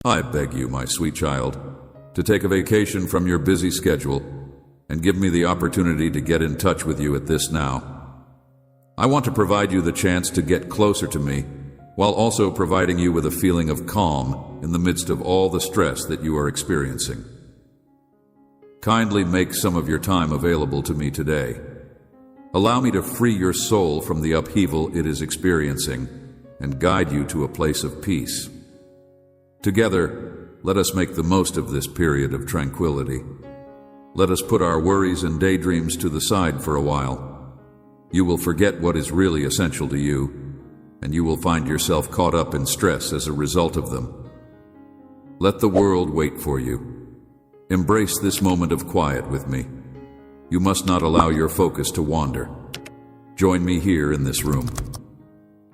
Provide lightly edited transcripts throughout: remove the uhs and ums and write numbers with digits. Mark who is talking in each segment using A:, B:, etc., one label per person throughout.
A: I beg you, my sweet child, to take a vacation from your busy schedule and give me the opportunity to get in touch with you at this now. I want to provide you the chance to get closer to me while also providing you with a feeling of calm in the midst of all the stress that you are experiencing. Kindly make some of your time available to me today. Allow me to free your soul from the upheaval it is experiencing and guide you to a place of peace. Together, let us make the most of this period of tranquility. Let us put our worries and daydreams to the side for a while. You will forget what is really essential to you, and you will find yourself caught up in stress as a result of them. Let the world wait for you. Embrace this moment of quiet with me. You must not allow your focus to wander. Join me here in this room.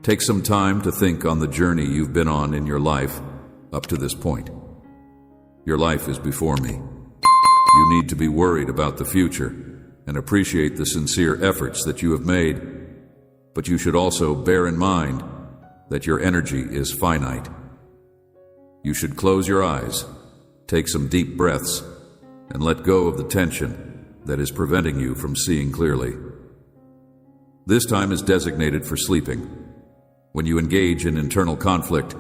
A: Take some time to think on the journey you've been on in your life up to this point. Your life is before me. You need to be worried about the future and appreciate the sincere efforts that you have made, but you should also bear in mind that your energy is finite. You should close your eyes, take some deep breaths, and let go of the tension that is preventing you from seeing clearly. This time is designated for sleeping. When you engage in internal conflict,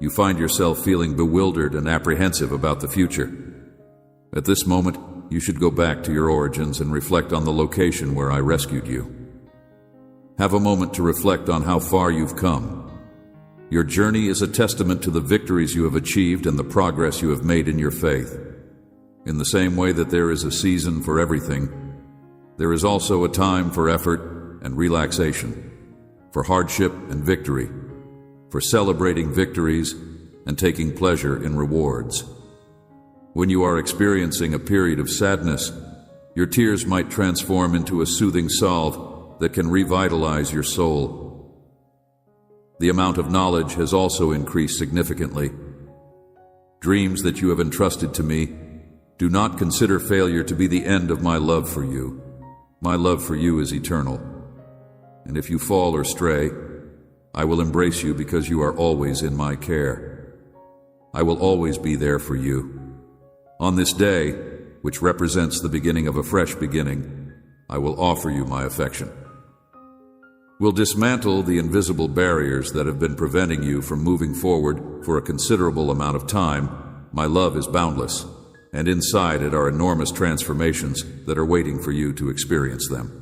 A: you find yourself feeling bewildered and apprehensive about the future. At this moment, you should go back to your origins and reflect on the location where I rescued you. Have a moment to reflect on how far you've come. Your journey is a testament to the victories you have achieved and the progress you have made in your faith. In the same way that there is a season for everything, there is also a time for effort and relaxation, for hardship and victory, for celebrating victories and taking pleasure in rewards. When you are experiencing a period of sadness, your tears might transform into a soothing salve that can revitalize your soul. The amount of knowledge has also increased significantly. Dreams that you have entrusted to me, do not consider failure to be the end of my love for you. My love for you is eternal. And if you fall or stray, I will embrace you because you are always in my care. I will always be there for you. On this day, which represents the beginning of a fresh beginning, I will offer you my affection. We'll dismantle the invisible barriers that have been preventing you from moving forward for a considerable amount of time. My love is boundless, and inside it are enormous transformations that are waiting for you to experience them.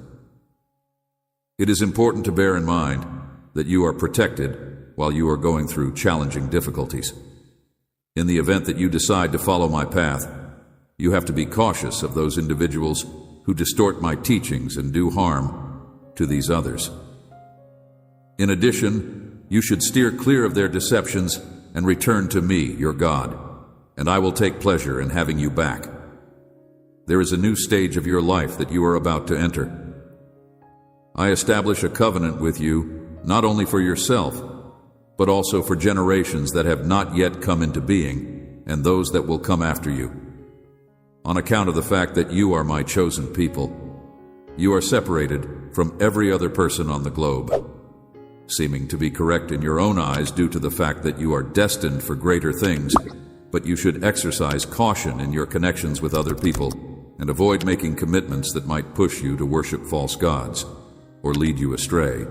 A: It is important to bear in mind that you are protected while you are going through challenging difficulties. In the event that you decide to follow my path, you have to be cautious of those individuals who distort my teachings and do harm to these others. In addition, you should steer clear of their deceptions and return to me, your God, and I will take pleasure in having you back. There is a new stage of your life that you are about to enter. I establish a covenant with you not only for yourself, but also for generations that have not yet come into being and those that will come after you. On account of the fact that you are my chosen people, you are separated from every other person on the globe, seeming to be correct in your own eyes due to the fact that you are destined for greater things, but you should exercise caution in your connections with other people and avoid making commitments that might push you to worship false gods or lead you astray.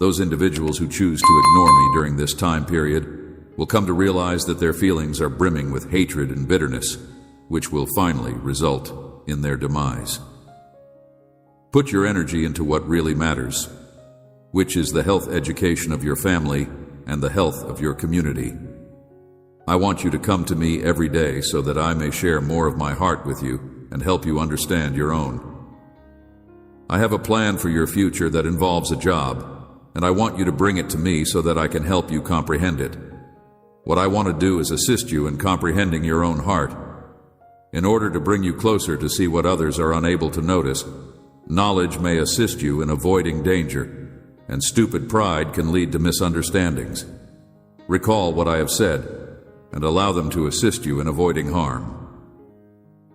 A: Those individuals who choose to ignore me during this time period will come to realize that their feelings are brimming with hatred and bitterness, which will finally result in their demise. Put your energy into what really matters, which is the health education of your family and the health of your community. I want you to come to me every day so that I may share more of my heart with you and help you understand your own. I have a plan for your future that involves a job, and I want you to bring it to me so that I can help you comprehend it. What I want to do is assist you in comprehending your own heart. In order to bring you closer to see what others are unable to notice, knowledge may assist you in avoiding danger, and stupid pride can lead to misunderstandings. Recall what I have said, and allow them to assist you in avoiding harm.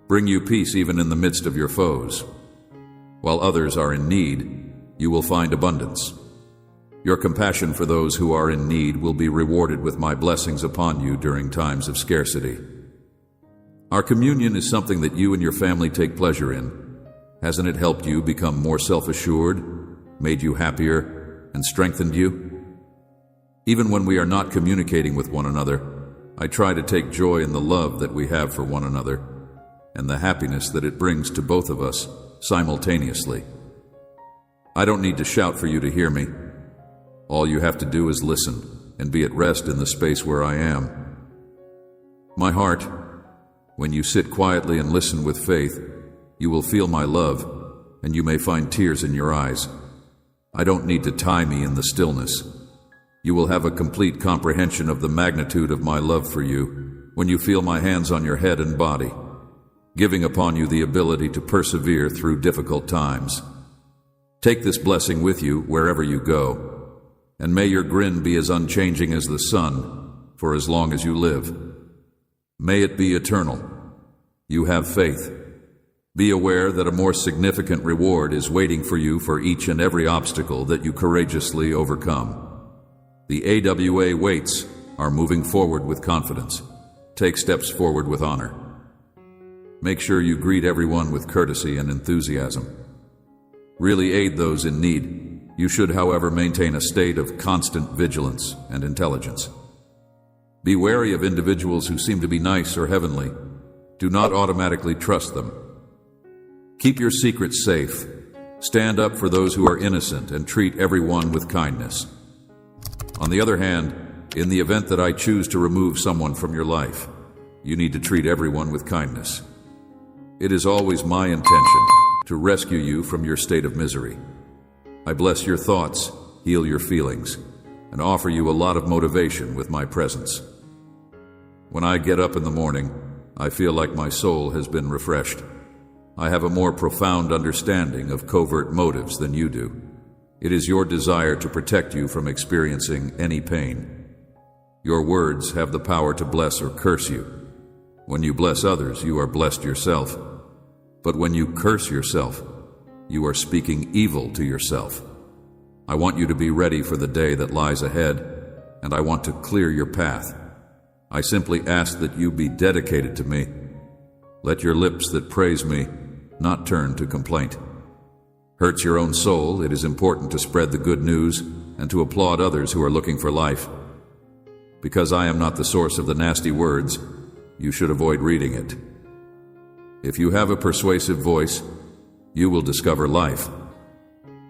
A: Bring you peace even in the midst of your foes. While others are in need, you will find abundance. Your compassion for those who are in need will be rewarded with my blessings upon you during times of scarcity. Our communion is something that you and your family take pleasure in. Hasn't it helped you become more self-assured, made you happier, and strengthened you? Even when we are not communicating with one another, I try to take joy in the love that we have for one another and the happiness that it brings to both of us simultaneously. I don't need to shout for you to hear me. All you have to do is listen and be at rest in the space where I am. My heart, when you sit quietly and listen with faith, you will feel my love, and you may find tears in your eyes. I don't need to tie me in the stillness. You will have a complete comprehension of the magnitude of my love for you when you feel my hands on your head and body, giving upon you the ability to persevere through difficult times. Take this blessing with you wherever you go, and may your grin be as unchanging as the sun for as long as you live. May it be eternal. You have faith. Be aware that a more significant reward is waiting for you for each and every obstacle that you courageously overcome. The AWA weights are moving forward with confidence. Take steps forward with honor. Make sure you greet everyone with courtesy and enthusiasm. Really aid those in need. You should, however, maintain a state of constant vigilance and intelligence. Be wary of individuals who seem to be nice or heavenly. Do not automatically trust them. Keep your secrets safe. Stand up for those who are innocent and treat everyone with kindness. On the other hand, in the event that I choose to remove someone from your life, you need to treat everyone with kindness. It is always my intention to rescue you from your state of misery. I bless your thoughts, heal your feelings, and offer you a lot of motivation with my presence. When I get up in the morning, I feel like my soul has been refreshed. I have a more profound understanding of covert motives than you do. It is your desire to protect you from experiencing any pain. Your words have the power to bless or curse you. When you bless others, you are blessed yourself. But when you curse yourself, you are speaking evil to yourself. I want you to be ready for the day that lies ahead, and I want to clear your path. I simply ask that you be dedicated to me. Let your lips that praise me not turn to complaint. Hurts your own soul, it is important to spread the good news and to applaud others who are looking for life. Because I am not the source of the nasty words, you should avoid reading it. If you have a persuasive voice, you will discover life.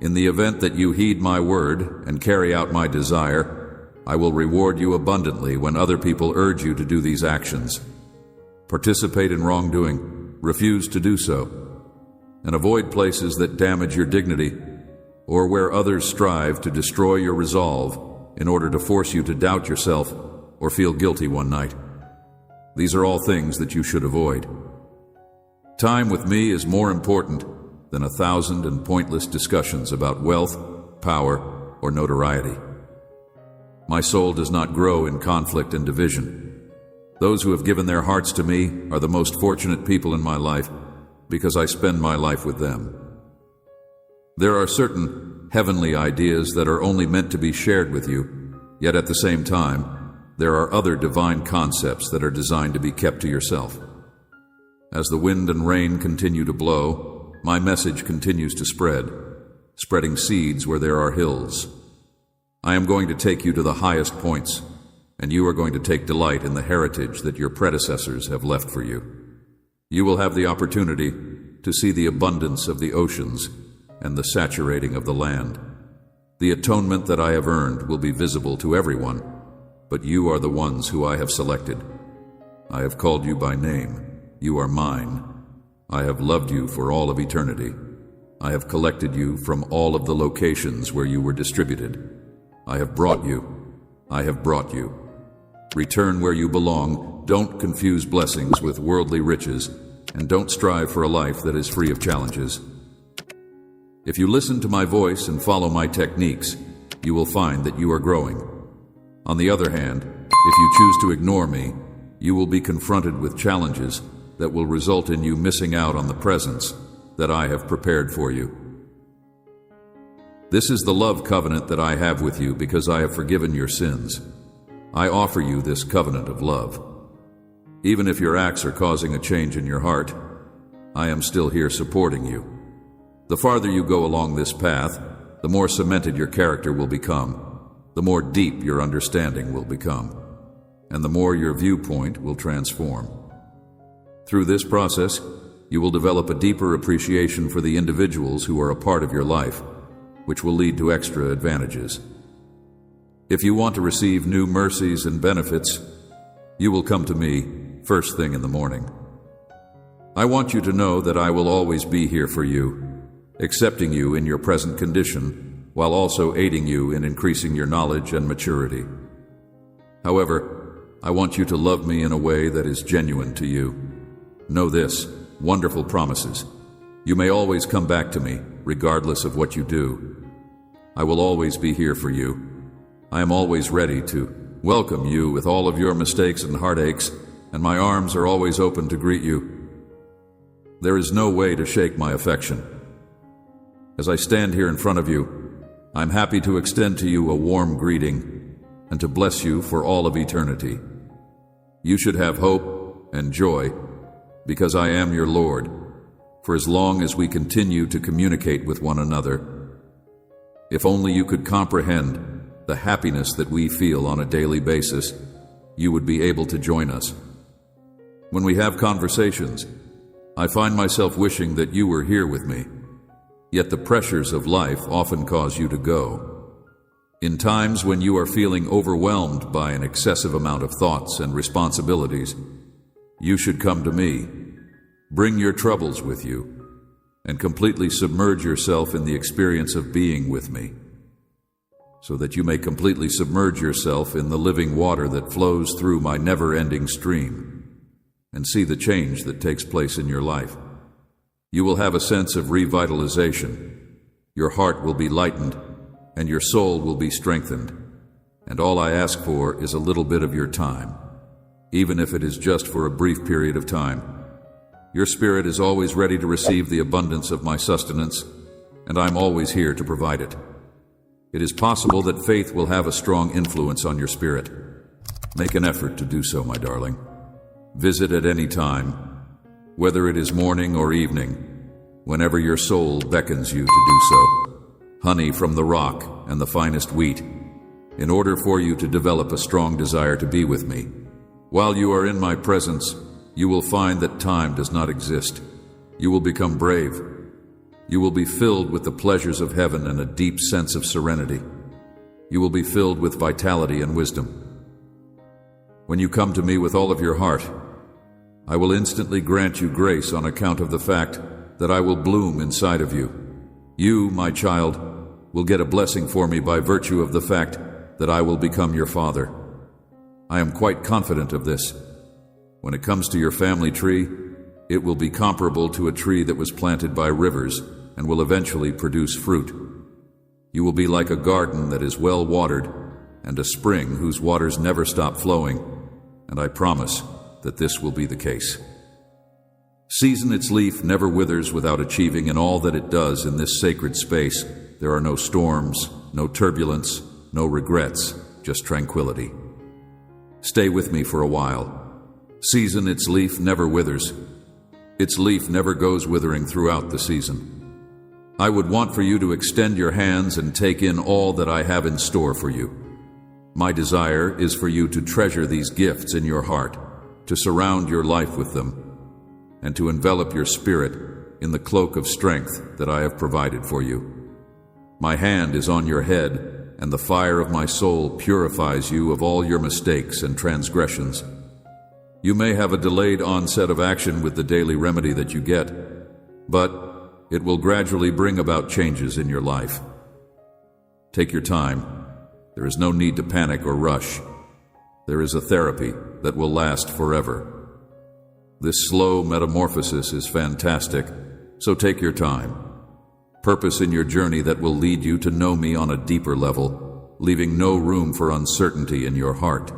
A: In the event that you heed my word and carry out my desire, I will reward you abundantly when other people urge you to do these actions. Participate in wrongdoing, refuse to do so, and avoid places that damage your dignity or where others strive to destroy your resolve in order to force you to doubt yourself or feel guilty one night. These are all things that you should avoid. Time with me is more important than 1,000 and pointless discussions about wealth, power, or notoriety. My soul does not grow in conflict and division. Those who have given their hearts to me are the most fortunate people in my life because I spend my life with them. There are certain heavenly ideas that are only meant to be shared with you, yet at the same time, there are other divine concepts that are designed to be kept to yourself. As the wind and rain continue to blow, my message continues to spread, spreading seeds where there are hills. I am going to take you to the highest points, and you are going to take delight in the heritage that your predecessors have left for you. You will have the opportunity to see the abundance of the oceans and the saturating of the land. The atonement that I have earned will be visible to everyone, but you are the ones who I have selected. I have called you by name. You are mine. I have loved you for all of eternity. I have collected you from all of the locations where you were distributed. I have brought you. I have brought you. Return where you belong. Don't confuse blessings with worldly riches, and don't strive for a life that is free of challenges. If you listen to my voice and follow my techniques, you will find that you are growing. On the other hand, if you choose to ignore me, you will be confronted with challenges that will result in you missing out on the presents that I have prepared for you. This is the love covenant that I have with you because I have forgiven your sins. I offer you this covenant of love. Even if your acts are causing a change in your heart, I am still here supporting you. The farther you go along this path, the more cemented your character will become, the more deep your understanding will become, and the more your viewpoint will transform. Through this process, you will develop a deeper appreciation for the individuals who are a part of your life, which will lead to extra advantages. If you want to receive new mercies and benefits, you will come to me first thing in the morning. I want you to know that I will always be here for you, accepting you in your present condition, while also aiding you in increasing your knowledge and maturity. However, I want you to love me in a way that is genuine to you. Know this, wonderful promises. You may always come back to me, regardless of what you do. I will always be here for you. I am always ready to welcome you with all of your mistakes and heartaches, and my arms are always open to greet you. There is no way to shake my affection. As I stand here in front of you, I'm happy to extend to you a warm greeting and to bless you for all of eternity. You should have hope and joy because I am your Lord, for as long as we continue to communicate with one another. If only you could comprehend the happiness that we feel on a daily basis, you would be able to join us. When we have conversations, I find myself wishing that you were here with me, yet the pressures of life often cause you to go. In times when you are feeling overwhelmed by an excessive amount of thoughts and responsibilities, you should come to me, bring your troubles with you, and completely submerge yourself in the experience of being with me, so that you may completely submerge yourself in the living water that flows through my never-ending stream, and see the change that takes place in your life. You will have a sense of revitalization. Your heart will be lightened, and your soul will be strengthened. And all I ask for is a little bit of your time, even if it is just for a brief period of time. Your spirit is always ready to receive the abundance of my sustenance, and I'm always here to provide it. It is possible that faith will have a strong influence on your spirit. Make an effort to do so, my darling. Visit at any time, whether it is morning or evening, whenever your soul beckons you to do so. Honey from the rock and the finest wheat, in order for you to develop a strong desire to be with me. While you are in my presence, you will find that time does not exist. You will become brave. You will be filled with the pleasures of heaven and a deep sense of serenity. You will be filled with vitality and wisdom. When you come to me with all of your heart, I will instantly grant you grace on account of the fact that I will bloom inside of you. You, my child, will get a blessing for me by virtue of the fact that I will become your father. I am quite confident of this. When it comes to your family tree, it will be comparable to a tree that was planted by rivers and will eventually produce fruit. You will be like a garden that is well watered and a spring whose waters never stop flowing, and I promise that this will be the case. Season its leaf never withers without achieving in all that it does in this sacred space. There are no storms, no turbulence, no regrets, just tranquility. Stay with me for a while. Season its leaf never withers. Its leaf never goes withering throughout the season. I would want for you to extend your hands and take in all that I have in store for you. My desire is for you to treasure these gifts in your heart, to surround your life with them, and to envelop your spirit in the cloak of strength that I have provided for you. My hand is on your head, and the fire of my soul purifies you of all your mistakes and transgressions. You may have a delayed onset of action with the daily remedy that you get, but it will gradually bring about changes in your life. Take your time. There is no need to panic or rush. There is a therapy that will last forever. This slow metamorphosis is fantastic, so take your time. Purpose in your journey that will lead you to know me on a deeper level, leaving no room for uncertainty in your heart.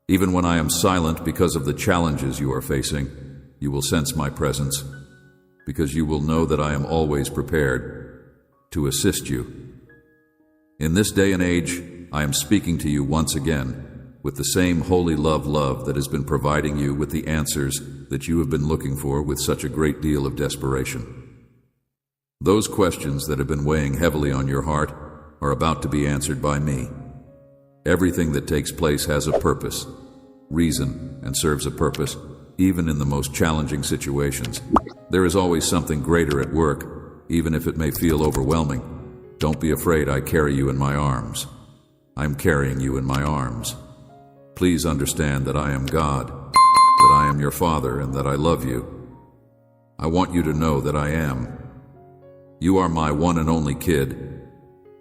A: Even when I am silent because of the challenges you are facing, you will sense my presence, because you will know that I am always prepared to assist you In this day and age, I am speaking to you once again with the same holy love that has been providing you with the answers that you have been looking for with such a great deal of desperation. Those questions that have been weighing heavily on your heart are about to be answered by me. Everything that takes place has a purpose, reason, and serves a purpose, even in the most challenging situations. There is always something greater at work, even if it may feel overwhelming. Don't be afraid, I carry you in my arms. I'm carrying you in my arms. Please understand that I am God, that I am your Father, and that I love you. I want you to know that I am. You are my one and only kid,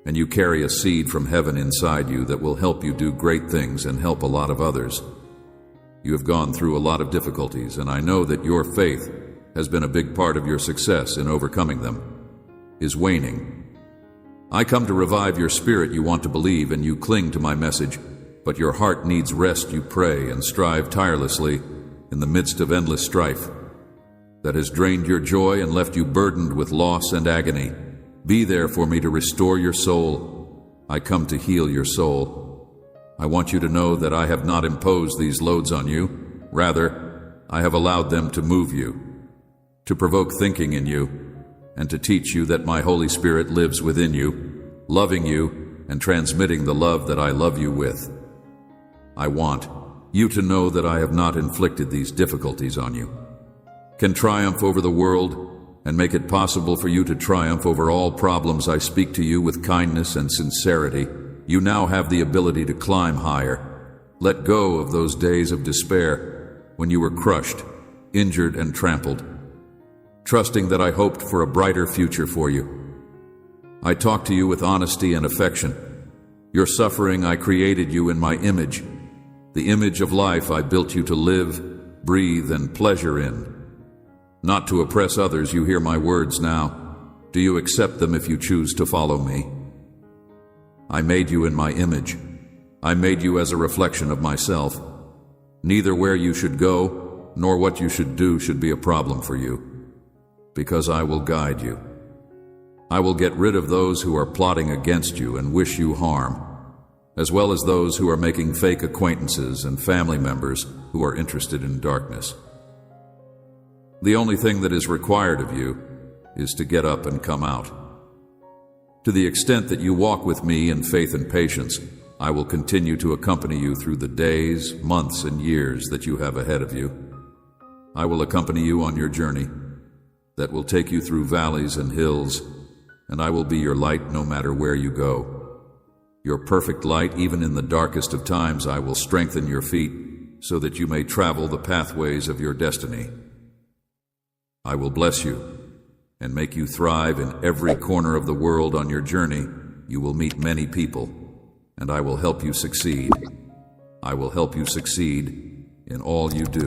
A: and you carry a seed from heaven inside you that will help you do great things and help a lot of others. You have gone through a lot of difficulties, and I know that your faith has been a big part of your success in overcoming them, is waning. I come to revive your spirit. You want to believe and you cling to my message, but your heart needs rest. You pray and strive tirelessly in the midst of endless strife that has drained your joy and left you burdened with loss and agony. Be there for me to restore your soul. I come to heal your soul. I want you to know that I have not imposed these loads on you. Rather, I have allowed them to move you, to provoke thinking in you, and to teach you that my Holy Spirit lives within you, loving you and transmitting the love that I love you with. I want you to know that I have not inflicted these difficulties on you. Can triumph over the world and make it possible for you to triumph over all problems. I speak to you with kindness and sincerity. You now have the ability to climb higher. Let go of those days of despair when you were crushed, injured, and trampled, trusting that I hoped for a brighter future for you. I talk to you with honesty and affection. Your suffering, I created you in my image. The image of life I built you to live, breathe, and pleasure in. Not to oppress others. You hear my words now. Do you accept them if you choose to follow me? I made you in my image. I made you as a reflection of myself. Neither where you should go nor what you should do should be a problem for you, because I will guide you. I will get rid of those who are plotting against you and wish you harm, as well as those who are making fake acquaintances and family members who are interested in darkness. The only thing that is required of you is to get up and come out. To the extent that you walk with me in faith and patience, I will continue to accompany you through the days, months, and years that you have ahead of you. I will accompany you on your journey that will take you through valleys and hills, and I will be your light no matter where you go. Your perfect light, even in the darkest of times. I will strengthen your feet so that you may travel the pathways of your destiny. I will bless you and make you thrive in every corner of the world. On your journey, you will meet many people, and I will help you succeed. I will help you succeed in all you do.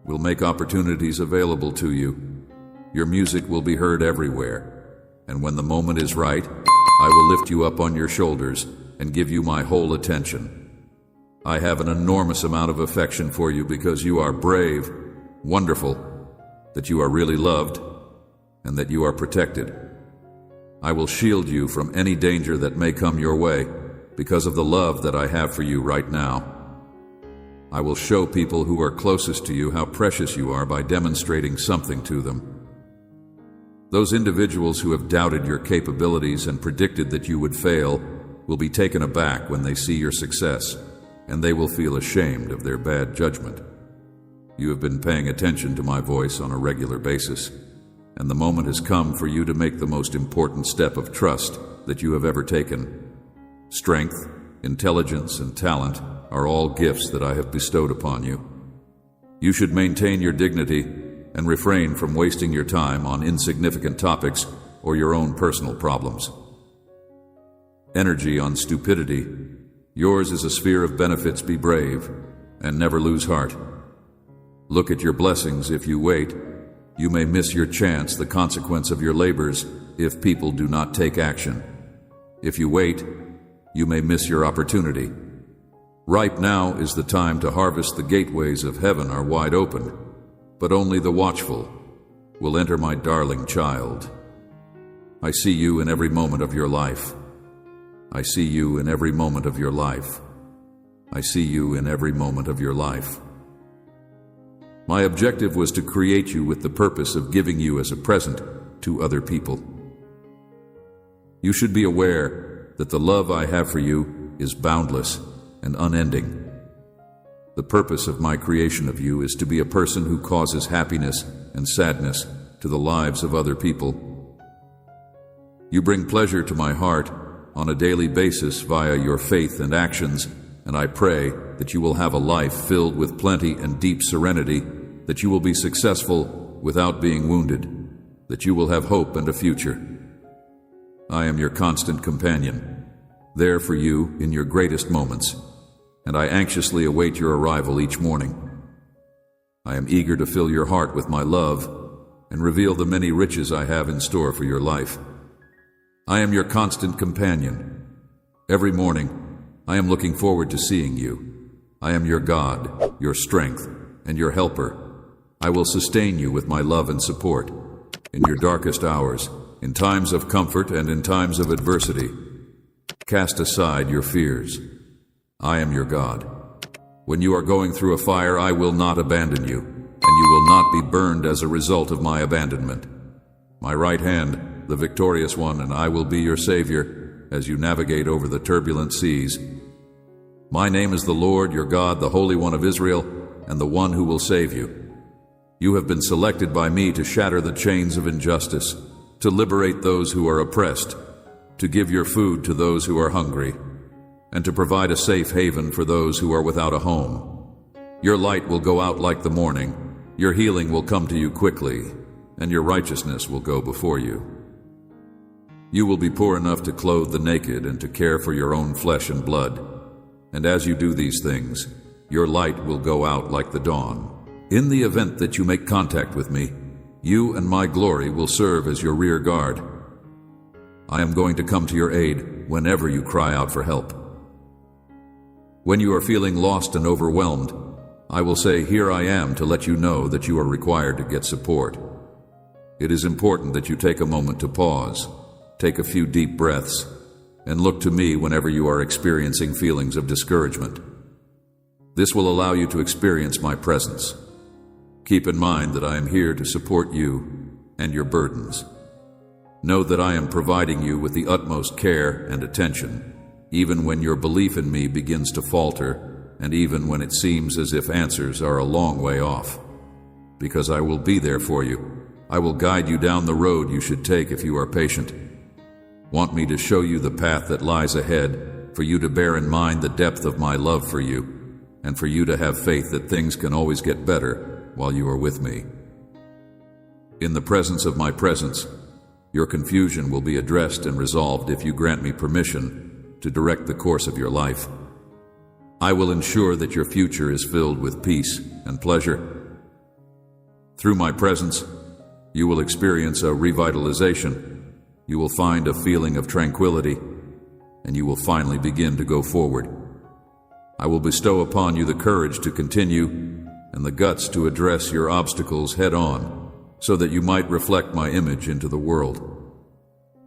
A: We'll make opportunities available to you. Your music will be heard everywhere, and when the moment is right, I will lift you up on your shoulders and give you my whole attention. I have an enormous amount of affection for you because you are brave, wonderful, that you are really loved, and that you are protected. I will shield you from any danger that may come your way because of the love that I have for you right now. I will show people who are closest to you how precious you are by demonstrating something to them. Those individuals who have doubted your capabilities and predicted that you would fail will be taken aback when they see your success, and they will feel ashamed of their bad judgment. You have been paying attention to my voice on a regular basis, and the moment has come for you to make the most important step of trust that you have ever taken. Strength, intelligence, and talent are all gifts that I have bestowed upon you. You should maintain your dignity and refrain from wasting your time on insignificant topics or your own personal problems. Energy on stupidity. Yours is a sphere of benefits. Be brave and never lose heart. Look at your blessings. If you wait, you may miss your chance, the consequence of your labors, if people do not take action. If you wait, you may miss your opportunity. Ripe now is the time to harvest. The gateways of heaven are wide open, but only the watchful will enter, my darling child. I see you in every moment of your life. I see you in every moment of your life. I see you in every moment of your life. My objective was to create you with the purpose of giving you as a present to other people. You should be aware that the love I have for you is boundless and unending. The purpose of my creation of you is to be a person who causes happiness and sadness to the lives of other people. You bring pleasure to my heart on a daily basis via your faith and actions, and I pray that you will have a life filled with plenty and deep serenity, that you will be successful without being wounded, that you will have hope and a future. I am your constant companion, there for you in your greatest moments, and I anxiously await your arrival each morning. I am eager to fill your heart with my love and reveal the many riches I have in store for your life. I am your constant companion. Every morning, I am looking forward to seeing you. I am your God, your strength, and your helper. I will sustain you with my love and support in your darkest hours, in times of comfort and in times of adversity. Cast aside your fears. I am your God. When you are going through a fire, I will not abandon you, and you will not be burned as a result of my abandonment. My right hand, the victorious one, and I will be your Savior as you navigate over the turbulent seas. My name is the Lord, your God, the Holy One of Israel, and the one who will save you. You have been selected by me to shatter the chains of injustice, to liberate those who are oppressed, to give your food to those who are hungry, and to provide a safe haven for those who are without a home. Your light will go out like the morning, your healing will come to you quickly, and your righteousness will go before you. You will be poor enough to clothe the naked and to care for your own flesh and blood. And as you do these things, your light will go out like the dawn. In the event that you make contact with me, you and my glory will serve as your rear guard. I am going to come to your aid whenever you cry out for help. When you are feeling lost and overwhelmed, I will say, "Here I am," to let you know that you are required to get support. It is important that you take a moment to pause, take a few deep breaths, and look to me whenever you are experiencing feelings of discouragement. This will allow you to experience my presence. Keep in mind that I am here to support you and your burdens. Know that I am providing you with the utmost care and attention, even when your belief in me begins to falter, and even when it seems as if answers are a long way off. Because I will be there for you. I will guide you down the road you should take if you are patient. Want me to show you the path that lies ahead, for you to bear in mind the depth of my love for you, and for you to have faith that things can always get better while you are with me. In the presence of my presence, your confusion will be addressed and resolved if you grant me permission to direct the course of your life. I will ensure that your future is filled with peace and pleasure. Through my presence, you will experience a revitalization. You will find a feeling of tranquility, and you will finally begin to go forward. I will bestow upon you the courage to continue and the guts to address your obstacles head-on, so that you might reflect my image into the world.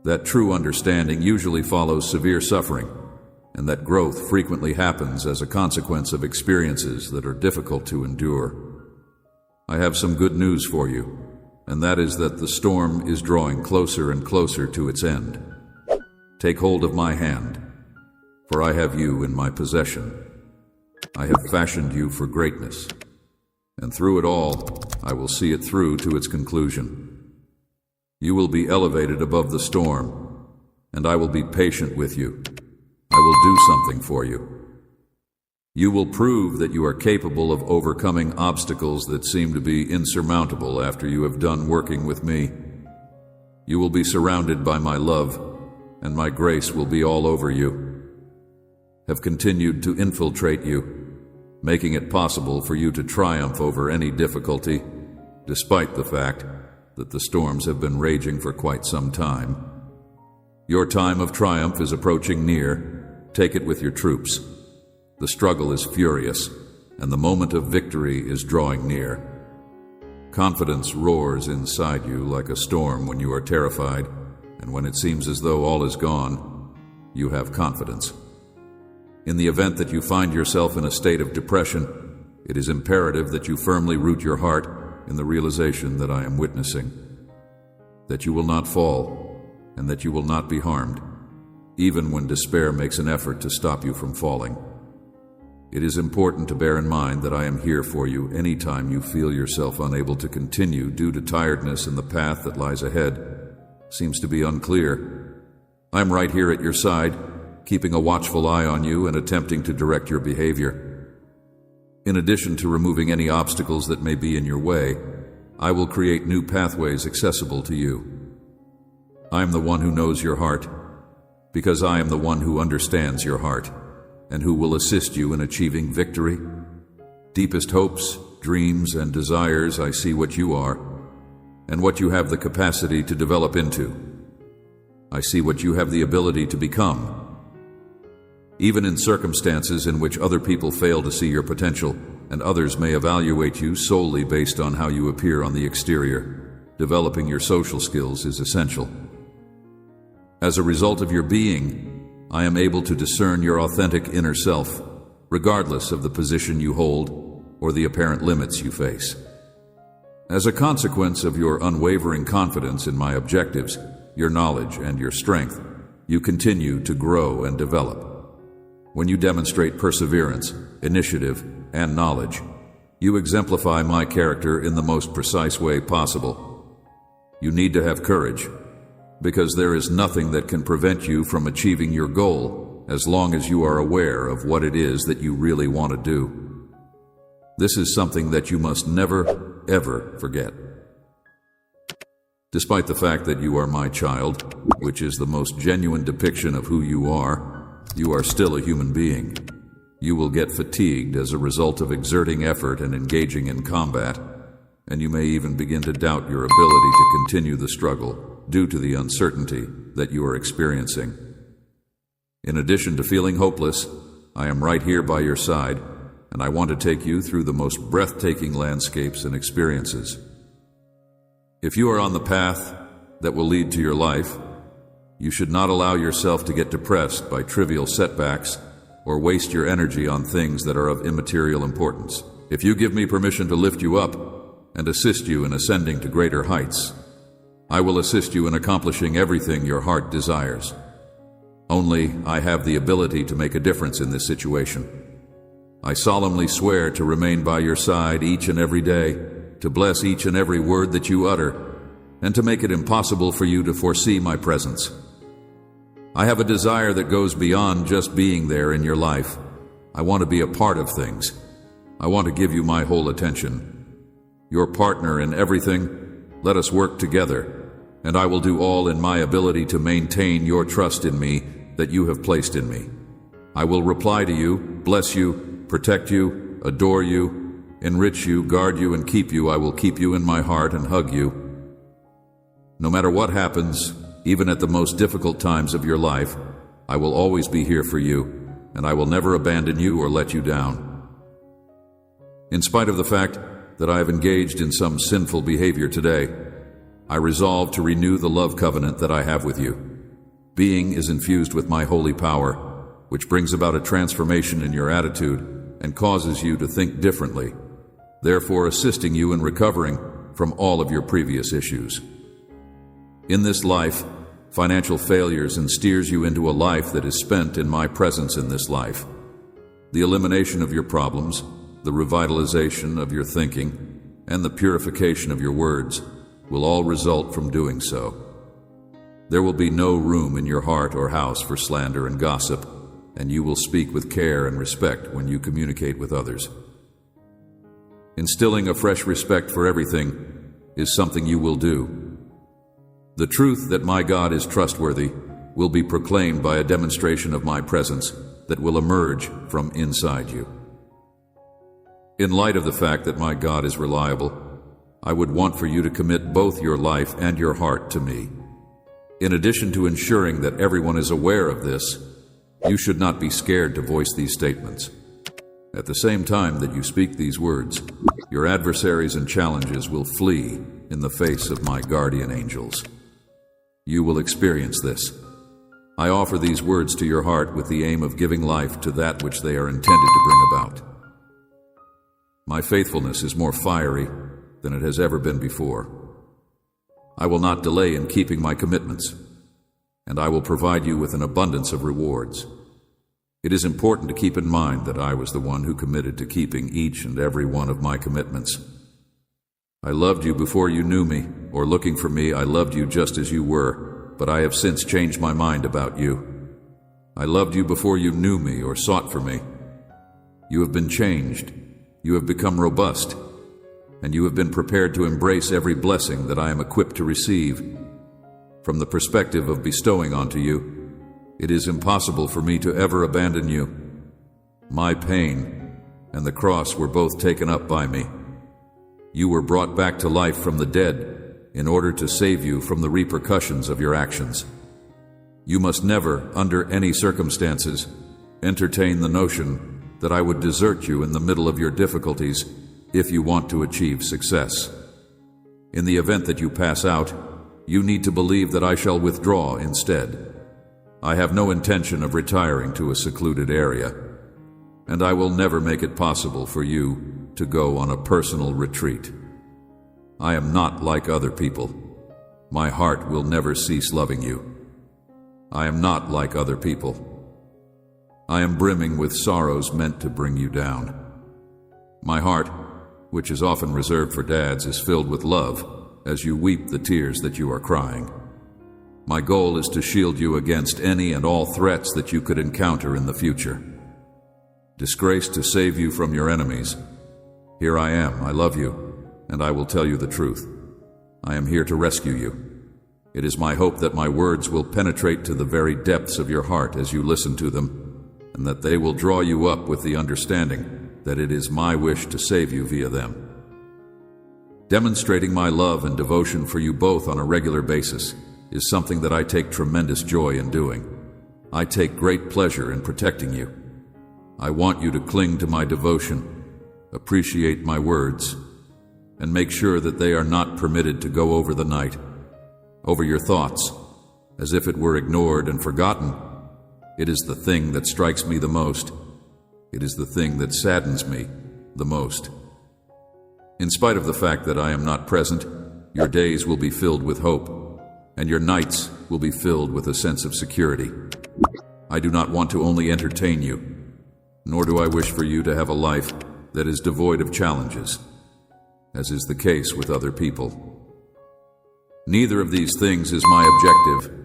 A: That true understanding usually follows severe suffering, and that growth frequently happens as a consequence of experiences that are difficult to endure. I have some good news for you, and that is that the storm is drawing closer and closer to its end. Take hold of my hand, for I have you in my possession. I have fashioned you for greatness, and through it all, I will see it through to its conclusion. You will be elevated above the storm, and I will be patient with you. I will do something for you. You will prove that you are capable of overcoming obstacles that seem to be insurmountable after you have done working with me. You will be surrounded by my love, and my grace will be all over you. Have continued to infiltrate you, making it possible for you to triumph over any difficulty, despite the fact that the storms have been raging for quite some time. Your time of triumph is approaching near. Take it with your troops. The struggle is furious, and the moment of victory is drawing near. Confidence roars inside you like a storm when you are terrified, and when it seems as though all is gone. you have confidence. In the event that you find yourself in a state of depression, it is imperative that you firmly root your heart in the realization that I am witnessing, that you will not fall and that you will not be harmed, even when despair makes an effort to stop you from falling. It is important to bear in mind that I am here for you anytime you feel yourself unable to continue due to tiredness and the path that lies ahead seems to be unclear. I'm right here at your side, keeping a watchful eye on you and attempting to direct your behavior. In addition to removing any obstacles that may be in your way, I will create new pathways accessible to you. I am the one who knows your heart, because I am the one who understands your heart, and who will assist you in achieving victory. Deepest hopes, dreams, and desires, I see what you are, and what you have the capacity to develop into. I see what you have the ability to become. Even in circumstances in which other people fail to see your potential, and others may evaluate you solely based on how you appear on the exterior, developing your social skills is essential. As a result of your being, I am able to discern your authentic inner self, regardless of the position you hold or the apparent limits you face. As a consequence of your unwavering confidence in my objectives, your knowledge, and your strength, you continue to grow and develop. When you demonstrate perseverance, initiative, and knowledge, you exemplify my character in the most precise way possible. You need to have courage, because there is nothing that can prevent you from achieving your goal as long as you are aware of what it is that you really want to do. This is something that you must never, ever forget. Despite the fact that you are my child, which is the most genuine depiction of who you are still a human being. You will get fatigued as a result of exerting effort and engaging in combat, and you may even begin to doubt your ability to continue the struggle due to the uncertainty that you are experiencing. In addition to feeling hopeless, I am right here by your side, and I want to take you through the most breathtaking landscapes and experiences. If you are on the path that will lead to your life, you should not allow yourself to get depressed by trivial setbacks or waste your energy on things that are of immaterial importance. If you give me permission to lift you up and assist you in ascending to greater heights, I will assist you in accomplishing everything your heart desires. Only I have the ability to make a difference in this situation. I solemnly swear to remain by your side each and every day, to bless each and every word that you utter, and to make it impossible for you to foresee my presence. I have a desire that goes beyond just being there in your life. I want to be a part of things. I want to give you my whole attention. Your partner in everything, let us work together, and I will do all in my ability to maintain your trust in me that you have placed in me. I will reply to you, bless you, protect you, adore you, enrich you, guard you, and keep you. I will keep you in my heart and hug you. No matter what happens, even at the most difficult times of your life, I will always be here for you, and I will never abandon you or let you down. In spite of the fact that I have engaged in some sinful behavior today, I resolve to renew the love covenant that I have with you. Being is infused with my holy power, which brings about a transformation in your attitude and causes you to think differently, therefore assisting you in recovering from all of your previous issues. In this life, financial failures steers you into a life that is spent in my presence in this life. The elimination of your problems, the revitalization of your thinking, and the purification of your words will all result from doing so. There will be no room in your heart or house for slander and gossip, and you will speak with care and respect when you communicate with others. Instilling a fresh respect for everything is something you will do. The truth that my God is trustworthy will be proclaimed by a demonstration of my presence that will emerge from inside you. In light of the fact that my God is reliable, I would want for you to commit both your life and your heart to me. In addition to ensuring that everyone is aware of this, you should not be scared to voice these statements. At the same time that you speak these words, your adversaries and challenges will flee in the face of my guardian angels. You will experience this. I offer these words to your heart with the aim of giving life to that which they are intended to bring about. My faithfulness is more fiery than it has ever been before. I will not delay in keeping my commitments, and I will provide you with an abundance of rewards. It is important to keep in mind that I was the one who committed to keeping each and every one of my commitments. I loved you before you knew me, or looking for me, I loved you just as you were, but I have since changed my mind about you. I loved you before you knew me or sought for me. You have been changed. You have become robust, and you have been prepared to embrace every blessing that I am equipped to receive. From the perspective of bestowing onto you, it is impossible for me to ever abandon you. My pain and the cross were both taken up by me. You were brought back to life from the dead in order to save you from the repercussions of your actions. You must never, under any circumstances, entertain the notion that I would desert you in the middle of your difficulties if you want to achieve success. In the event that you pass out, you need to believe that I shall withdraw instead. I have no intention of retiring to a secluded area, and I will never make it possible for you to go on a personal retreat. I am not like other people. My heart will never cease loving you. I am not like other people. I am brimming with sorrows meant to bring you down. My heart, which is often reserved for dads, is filled with love as you weep the tears that you are crying. My goal is to shield you against any and all threats that you could encounter in the future. Disgraced to save you from your enemies, here I am, I love you, and I will tell you the truth. I am here to rescue you. It is my hope that my words will penetrate to the very depths of your heart as you listen to them, and that they will draw you up with the understanding that it is my wish to save you via them. Demonstrating my love and devotion for you both on a regular basis is something that I take tremendous joy in doing. I take great pleasure in protecting you. I want you to cling to my devotion, appreciate my words, and make sure that they are not permitted to go over the night, over your thoughts, as if it were ignored and forgotten. It is the thing that strikes me the most. It is the thing that saddens me the most. In spite of the fact that I am not present, your days will be filled with hope, and your nights will be filled with a sense of security. I do not want to only entertain you, nor do I wish for you to have a life that is devoid of challenges, as is the case with other people. Neither of these things is my objective.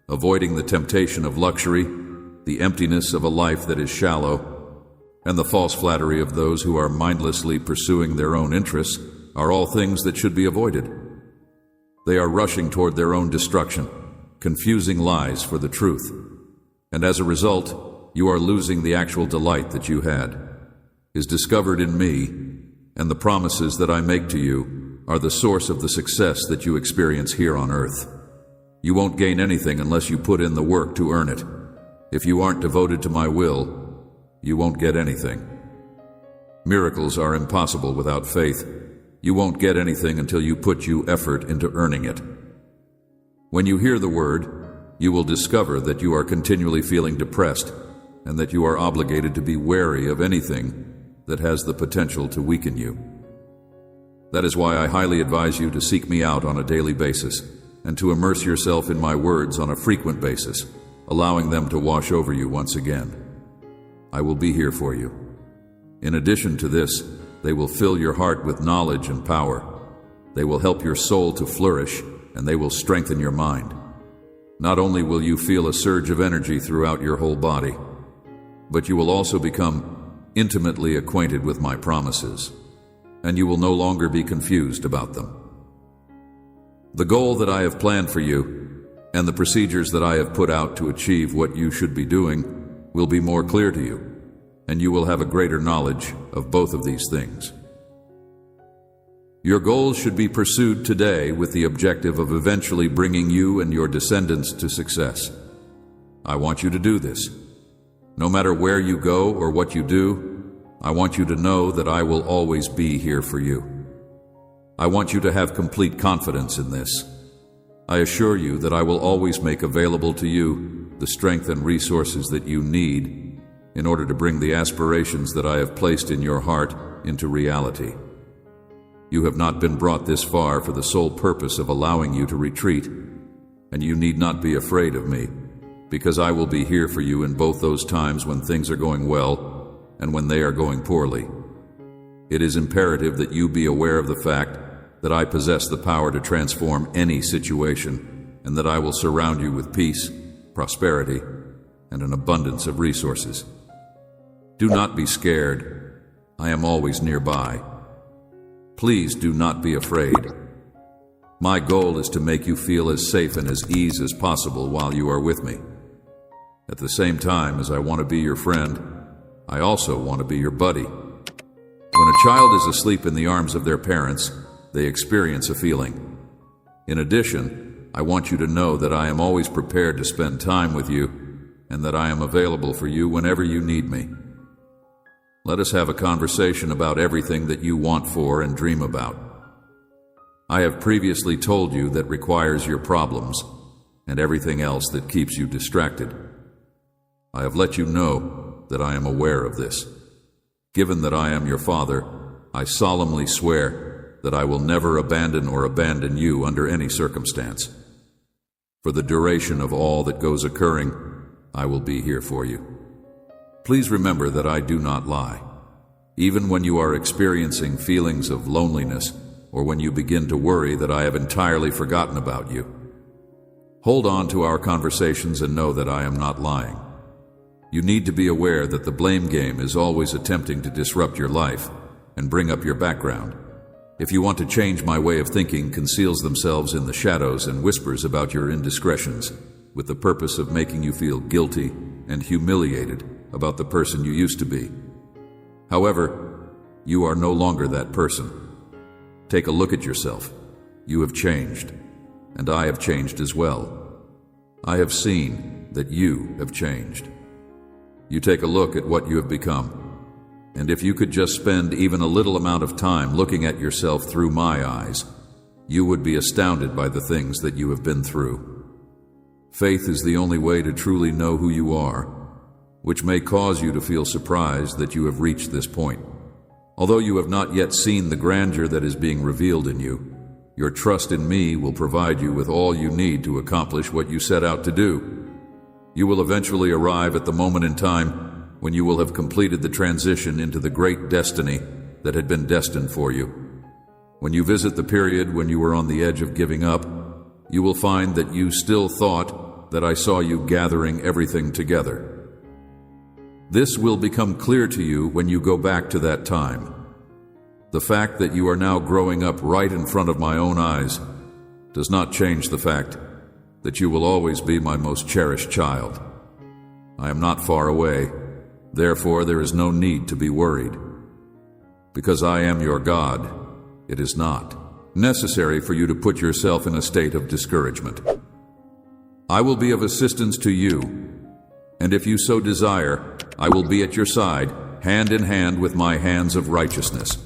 A: Avoiding the temptation of luxury, the emptiness of a life that is shallow, and the false flattery of those who are mindlessly pursuing their own interests are all things that should be avoided. They are rushing toward their own destruction, confusing lies for the truth, and as a result, you are losing the actual delight that you had, is discovered in me, and the promises that I make to you are the source of the success that you experience here on earth. You won't gain anything unless you put in the work to earn it. If you aren't devoted to my will, you won't get anything. Miracles are impossible without faith. You won't get anything until you put your effort into earning it. When you hear the word, you will discover that you are continually feeling depressed and that you are obligated to be wary of anything that has the potential to weaken you. That is why I highly advise you to seek me out on a daily basis and to immerse yourself in my words on a frequent basis, allowing them to wash over you once again. I will be here for you. In addition to this, they will fill your heart with knowledge and power. They will help your soul to flourish, and they will strengthen your mind. Not only will you feel a surge of energy throughout your whole body, but you will also become intimately acquainted with my promises, and you will no longer be confused about them. The goal that I have planned for you and the procedures that I have put out to achieve what you should be doing will be more clear to you, and you will have a greater knowledge of both of these things. Your goals should be pursued today with the objective of eventually bringing you and your descendants to success. I want you to do this. No matter where you go or what you do, I want you to know that I will always be here for you. I want you to have complete confidence in this. I assure you that I will always make available to you the strength and resources that you need in order to bring the aspirations that I have placed in your heart into reality. You have not been brought this far for the sole purpose of allowing you to retreat, and you need not be afraid of me, because I will be here for you in both those times when things are going well and when they are going poorly. It is imperative that you be aware of the fact that I possess the power to transform any situation, and that I will surround you with peace, prosperity, and an abundance of resources. Do not be scared. I am always nearby. Please do not be afraid. My goal is to make you feel as safe and as ease as possible while you are with me. At the same time as I want to be your friend, I also want to be your buddy. When a child is asleep in the arms of their parents, they experience a feeling. In addition, I want you to know that I am always prepared to spend time with you and that I am available for you whenever you need me. Let us have a conversation about everything that you want for and dream about. I have previously told you that requires your problems and everything else that keeps you distracted. I have let you know that I am aware of this. Given that I am your father, I solemnly swear that I will never abandon you under any circumstance. For the duration of all that goes occurring, I will be here for you. Please remember that I do not lie. Even when you are experiencing feelings of loneliness, or when you begin to worry that I have entirely forgotten about you, hold on to our conversations and know that I am not lying. You need to be aware that the blame game is always attempting to disrupt your life and bring up your background. If you want to change, my way of thinking conceals themselves in the shadows and whispers about your indiscretions, with the purpose of making you feel guilty and humiliated about the person you used to be. However, you are no longer that person. Take a look at yourself. You have changed, and I have changed as well. I have seen that you have changed. You take a look at what you have become, and if you could just spend even a little amount of time looking at yourself through my eyes, you would be astounded by the things that you have been through. Faith is the only way to truly know who you are, which may cause you to feel surprised that you have reached this point. Although you have not yet seen the grandeur that is being revealed in you, your trust in me will provide you with all you need to accomplish what you set out to do. You will eventually arrive at the moment in time when you will have completed the transition into the great destiny that had been destined for you. When you visit the period when you were on the edge of giving up, you will find that you still thought that I saw you gathering everything together. This will become clear to you when you go back to that time. The fact that you are now growing up right in front of my own eyes does not change the fact that you will always be my most cherished child. I am not far away, therefore there is no need to be worried. Because I am your God, it is not necessary for you to put yourself in a state of discouragement. I will be of assistance to you, and if you so desire, I will be at your side, hand in hand with my hands of righteousness.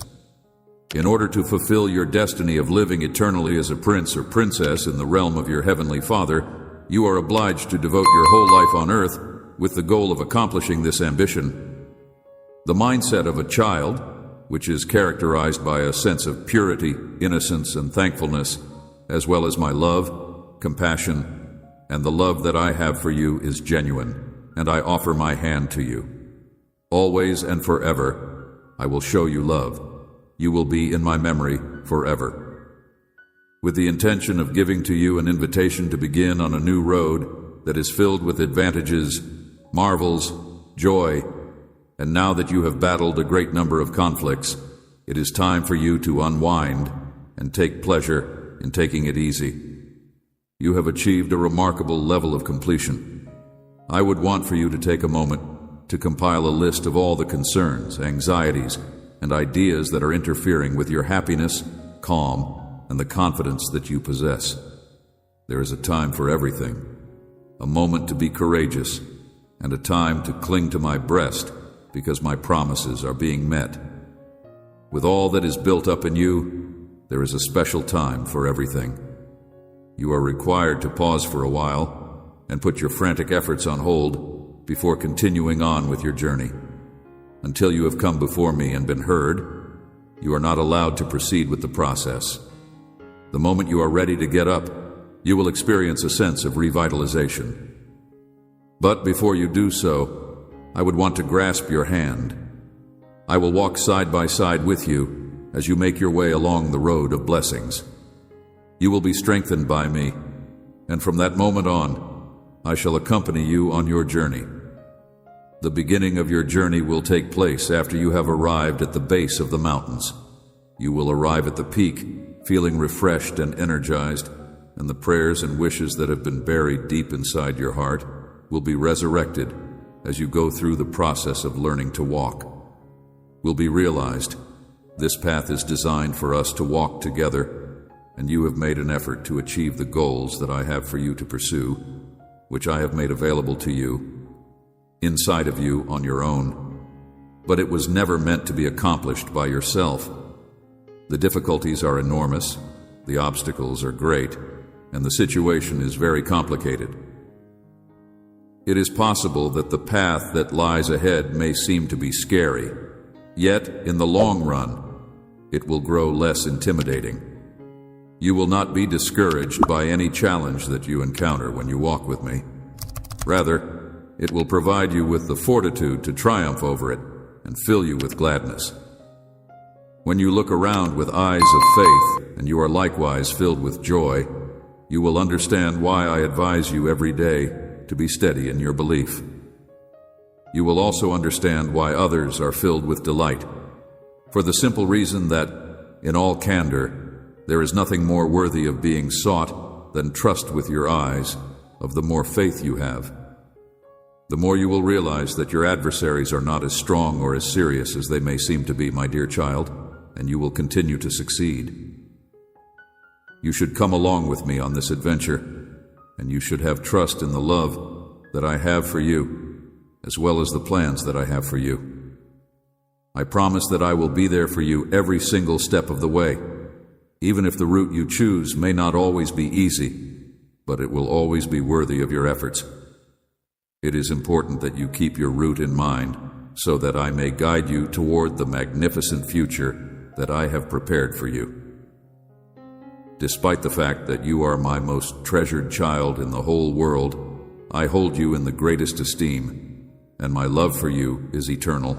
A: In order to fulfill your destiny of living eternally as a prince or princess in the realm of your heavenly Father, you are obliged to devote your whole life on earth with the goal of accomplishing this ambition. The mindset of a child, which is characterized by a sense of purity, innocence, and thankfulness, as well as my love, compassion, and the love that I have for you is genuine, and I offer my hand to you. Always and forever, I will show you love. You will be in my memory forever. With the intention of giving to you an invitation to begin on a new road that is filled with advantages, marvels, joy, and now that you have battled a great number of conflicts, it is time for you to unwind and take pleasure in taking it easy. You have achieved a remarkable level of completion. I would want for you to take a moment to compile a list of all the concerns, anxieties, and ideas that are interfering with your happiness, calm, and the confidence that you possess. There is a time for everything, a moment to be courageous, and a time to cling to my breast because my promises are being met. With all that is built up in you, there is a special time for everything. You are required to pause for a while and put your frantic efforts on hold before continuing on with your journey. Until you have come before me and been heard, you are not allowed to proceed with the process. The moment you are ready to get up, you will experience a sense of revitalization. But before you do so, I would want to grasp your hand. I will walk side by side with you as you make your way along the road of blessings. You will be strengthened by me, and from that moment on, I shall accompany you on your journey. The beginning of your journey will take place after you have arrived at the base of the mountains. You will arrive at the peak, feeling refreshed and energized, and the prayers and wishes that have been buried deep inside your heart will be resurrected as you go through the process of learning to walk. Will be realized. This path is designed for us to walk together, and you have made an effort to achieve the goals that I have for you to pursue, which I have made available to you, inside of you on your own. But it was never meant to be accomplished by yourself. The difficulties are enormous, the obstacles are great, and the situation is very complicated. It is possible that the path that lies ahead may seem to be scary, yet in the long run, it will grow less intimidating. You will not be discouraged by any challenge that you encounter when you walk with me. Rather, it will provide you with the fortitude to triumph over it and fill you with gladness. When you look around with eyes of faith and you are likewise filled with joy, you will understand why I advise you every day to be steady in your belief. You will also understand why others are filled with delight, for the simple reason that, in all candor, there is nothing more worthy of being sought than trust with your eyes of the more faith you have. The more you will realize that your adversaries are not as strong or as serious as they may seem to be, my dear child, and you will continue to succeed. You should come along with me on this adventure, and you should have trust in the love that I have for you, as well as the plans that I have for you. I promise that I will be there for you every single step of the way, even if the route you choose may not always be easy, but it will always be worthy of your efforts. It is important that you keep your route in mind, so that I may guide you toward the magnificent future that I have prepared for you. Despite the fact that you are my most treasured child in the whole world, I hold you in the greatest esteem, and my love for you is eternal.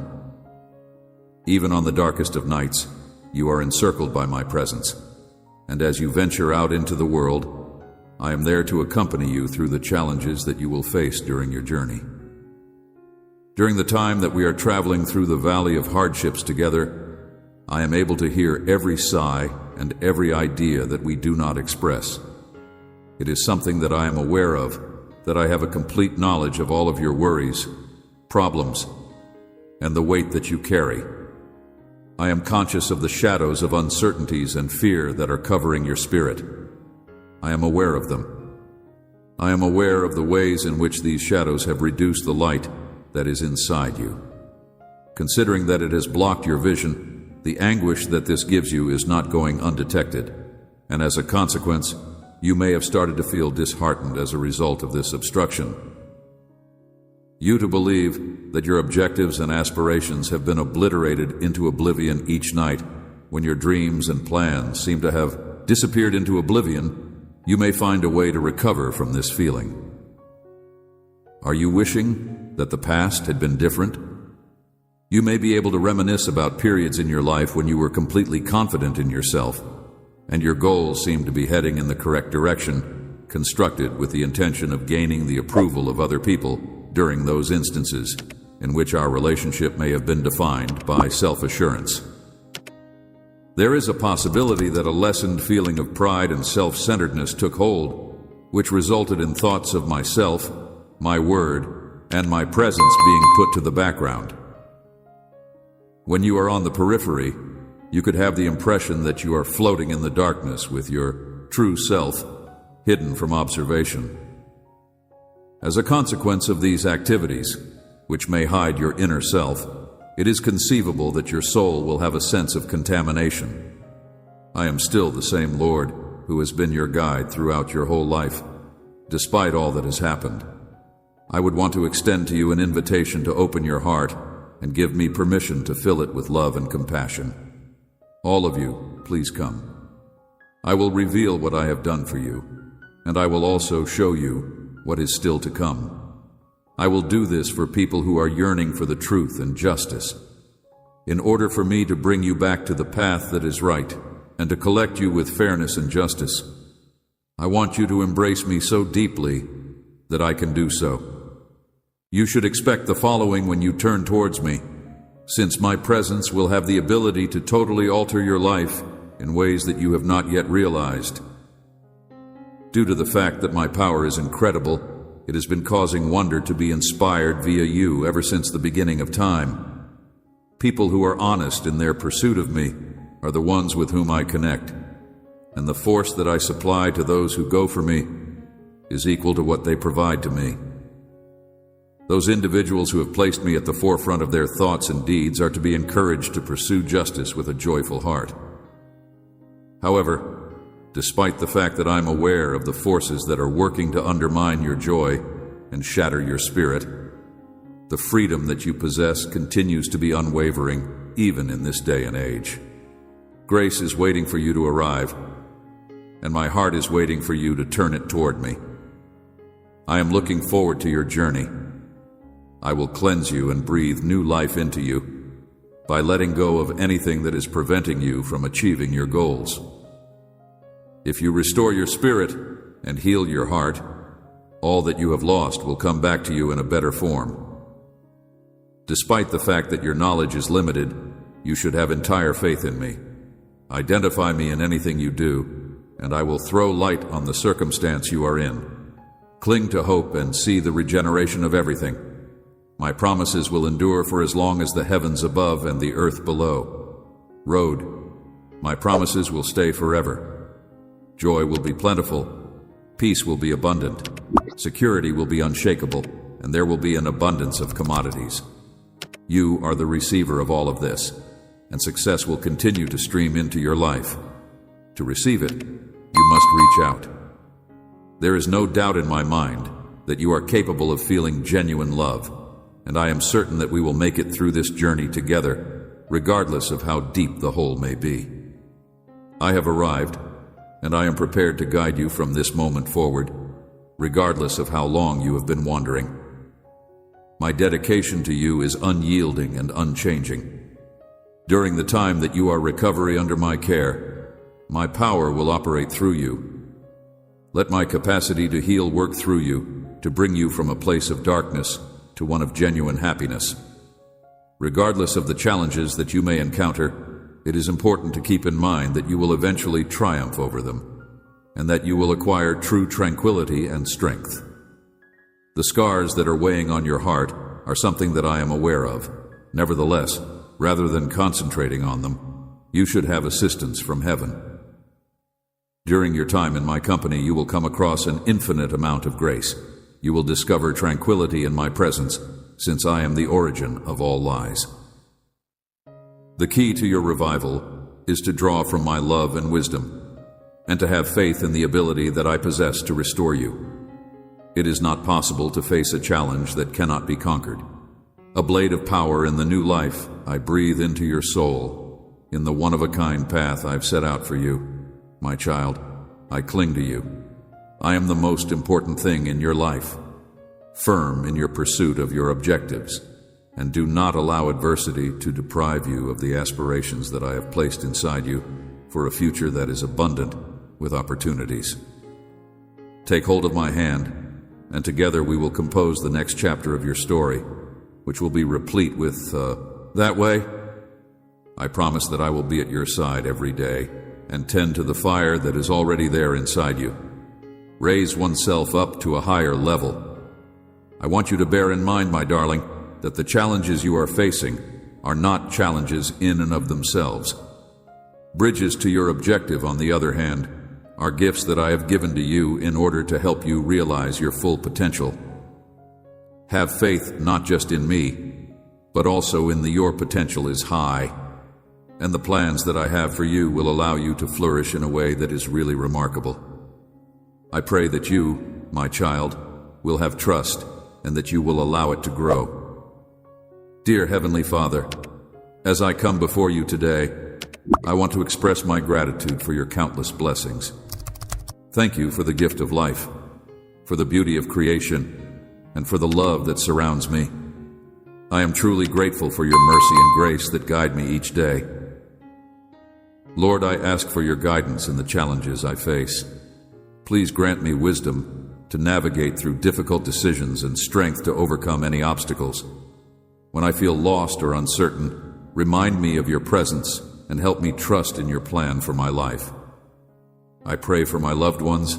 A: Even on the darkest of nights, you are encircled by my presence, and as you venture out into the world, I am there to accompany you through the challenges that you will face during your journey. During the time that we are traveling through the valley of hardships together, I am able to hear every sigh and every idea that we do not express. It is something that I am aware of, that I have a complete knowledge of all of your worries, problems, and the weight that you carry. I am conscious of the shadows of uncertainties and fear that are covering your spirit. I am aware of them. I am aware of the ways in which these shadows have reduced the light that is inside you. Considering that it has blocked your vision, the anguish that this gives you is not going undetected, and as a consequence, you may have started to feel disheartened as a result of this obstruction. You to believe that your objectives and aspirations have been obliterated into oblivion each night, when your dreams and plans seem to have disappeared into oblivion, you may find a way to recover from this feeling. Are you wishing that the past had been different? You may be able to reminisce about periods in your life when you were completely confident in yourself, and your goals seemed to be heading in the correct direction, constructed with the intention of gaining the approval of other people during those instances in which our relationship may have been defined by self-assurance. There is a possibility that a lessened feeling of pride and self-centeredness took hold, which resulted in thoughts of myself, my word, and my presence being put to the background. When you are on the periphery, you could have the impression that you are floating in the darkness with your true self hidden from observation. As a consequence of these activities, which may hide your inner self, it is conceivable that your soul will have a sense of contamination. I am still the same Lord, who has been your guide throughout your whole life, despite all that has happened. I would want to extend to you an invitation to open your heart and give me permission to fill it with love and compassion. All of you, please come. I will reveal what I have done for you, and I will also show you what is still to come. I will do this for people who are yearning for the truth and justice. In order for me to bring you back to the path that is right and to collect you with fairness and justice, I want you to embrace me so deeply that I can do so. You should expect the following when you turn towards me, since my presence will have the ability to totally alter your life in ways that you have not yet realized. Due to the fact that my power is incredible, it has been causing wonder to be inspired via you ever since the beginning of time. People who are honest in their pursuit of me are the ones with whom I connect, and the force that I supply to those who go for me is equal to what they provide to me. Those individuals who have placed me at the forefront of their thoughts and deeds are to be encouraged to pursue justice with a joyful heart. However, despite the fact that I'm aware of the forces that are working to undermine your joy and shatter your spirit, the freedom that you possess continues to be unwavering, even in this day and age. Grace is waiting for you to arrive, and my heart is waiting for you to turn it toward me. I am looking forward to your journey. I will cleanse you and breathe new life into you by letting go of anything that is preventing you from achieving your goals. If you restore your spirit and heal your heart, all that you have lost will come back to you in a better form. Despite the fact that your knowledge is limited, you should have entire faith in me. Identify me in anything you do, and I will throw light on the circumstance you are in. Cling to hope and see the regeneration of everything. My promises will endure for as long as the heavens above and the earth below. Road, my promises will stay forever. Joy will be plentiful, peace will be abundant, security will be unshakable, and there will be an abundance of commodities. You are the receiver of all of this, and success will continue to stream into your life. To receive it, you must reach out. There is no doubt in my mind that you are capable of feeling genuine love, and I am certain that we will make it through this journey together, regardless of how deep the hole may be. I have arrived, and I am prepared to guide you from this moment forward, regardless of how long you have been wandering. My dedication to you is unyielding and unchanging. During the time that you are recovering under my care, my power will operate through you. Let my capacity to heal work through you to bring you from a place of darkness to one of genuine happiness. Regardless of the challenges that you may encounter, it is important to keep in mind that you will eventually triumph over them, and that you will acquire true tranquility and strength. The scars that are weighing on your heart are something that I am aware of. Nevertheless, rather than concentrating on them, you should have assistance from heaven. During your time in my company, you will come across an infinite amount of grace. You will discover tranquility in my presence, since I am the origin of all lies. The key to your revival is to draw from my love and wisdom, and to have faith in the ability that I possess to restore you. It is not possible to face a challenge that cannot be conquered. A blade of power in the new life I breathe into your soul, in the one-of-a-kind path I've set out for you. My child, I cling to you. I am the most important thing in your life. Firm in your pursuit of your objectives, and do not allow adversity to deprive you of the aspirations that I have placed inside you for a future that is abundant with opportunities. Take hold of my hand, and together we will compose the next chapter of your story, which will be replete with, that way? I promise that I will be at your side every day and tend to the fire that is already there inside you. Raise oneself up to a higher level. I want you to bear in mind, my darling, that the challenges you are facing are not challenges in and of themselves. Bridges to your objective, on the other hand, are gifts that I have given to you in order to help you realize your full potential. Have faith not just in me, but also in your potential is high, and the plans that I have for you will allow you to flourish in a way that is really remarkable. I pray that you, my child, will have trust and that you will allow it to grow. Dear Heavenly Father, as I come before you today, I want to express my gratitude for your countless blessings. Thank you for the gift of life, for the beauty of creation, and for the love that surrounds me. I am truly grateful for your mercy and grace that guide me each day. Lord, I ask for your guidance in the challenges I face. Please grant me wisdom to navigate through difficult decisions and strength to overcome any obstacles. When I feel lost or uncertain, remind me of your presence and help me trust in your plan for my life. I pray for my loved ones,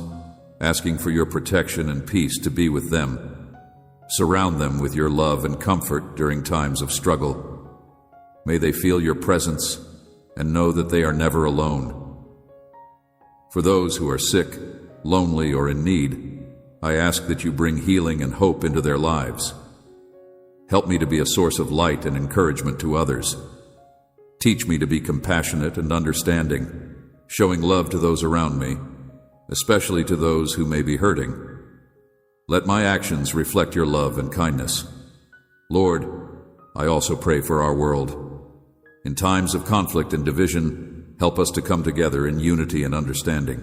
A: asking for your protection and peace to be with them. Surround them with your love and comfort during times of struggle. May they feel your presence and know that they are never alone. For those who are sick, lonely, or in need, I ask that you bring healing and hope into their lives. Help me to be a source of light and encouragement to others. Teach me to be compassionate and understanding, showing love to those around me, especially to those who may be hurting. Let my actions reflect your love and kindness. Lord, I also pray for our world. In times of conflict and division, help us to come together in unity and understanding.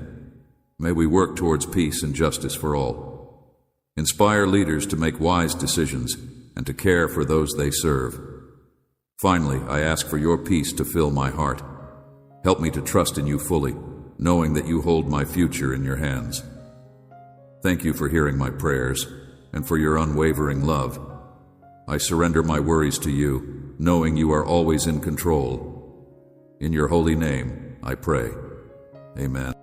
A: May we work towards peace and justice for all. Inspire leaders to make wise decisions and to care for those they serve. Finally, I ask for your peace to fill my heart. Help me to trust in you fully, knowing that you hold my future in your hands. Thank you for hearing my prayers and for your unwavering love. I surrender my worries to you, knowing you are always in control. In your holy name, I pray. Amen.